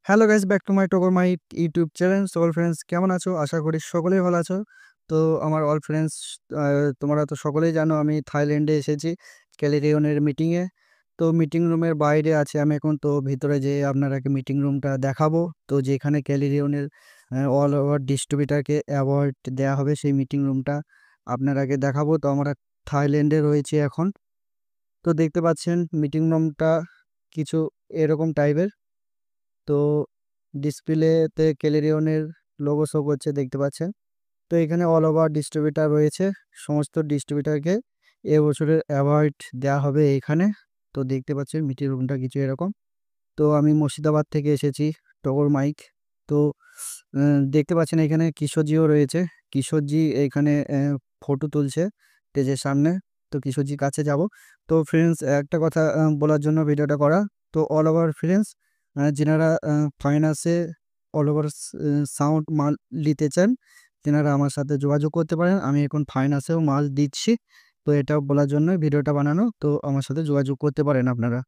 Hello guys, back to my Togor my YouTube channel. So all friends, কেমন আছো? আশা করি সকলেই ভালো আছো। তো আমার অল ফ্রেন্ডস, তোমরা তো সকলেই জানো আমি থাইল্যান্ডে এসেছি ক্যালিরিয়নের মিটিংয়ে। তো মিটিং রুমের বাইরে আছি আমি এখন। তো ভিতরে যেয়ে আপনারাকে মিটিং রুমটা দেখাবো। তো যেখানে ক্যালিরিয়নের অল ওভার ডিস্ট্রিবিউটারকে অ্যাওয়ার্ড দেওয়া হবে সেই মিটিং রুমটা আপনারাকে দেখাবো। তো আমরা থাইল্যান্ডে রয়েছি এখন। তো দেখতে পাচ্ছেন মিটিং রুমটা কিছু এরকম টাইপের। তো ডিসপ্লেতে ক্যালিরিয়নের লোগো শো করছে, দেখতে পাচ্ছেন। তো এখানে অল ওভার ডিস্ট্রিবিউটার রয়েছে, সমস্ত ডিস্ট্রিবিউটারকে এবছরের অ্যাওয়ার্ড দেওয়া হবে এইখানে। তো দেখতে পাচ্ছেন মিটিং রুমটা কিছু এরকম। তো আমি মুর্শিদাবাদ থেকে এসেছি, টগর মাইক। তো দেখতে পাচ্ছেন এখানে কিশোরজিও রয়েছে। কিশোরজি এখানে ফটো তুলছে স্টেজের সামনে। তো কিশোরজির কাছে যাব। তো ফ্রেন্ডস, একটা কথা বলার জন্য ভিডিওটা করা। তো অল ওভার ফ্রেন্ডস, যেনারা ফাইন্যান্সে অল ওভার সাউন্ড মাল নিতে চান, তেনারা আমার সাথে যোগাযোগ করতে পারেন। আমি এখন ফাইন্যান্সেও মাল দিচ্ছি। তো এটা বলার জন্য ভিডিওটা বানানো। তো আমার সাথে যোগাযোগ করতে পারেন আপনারা।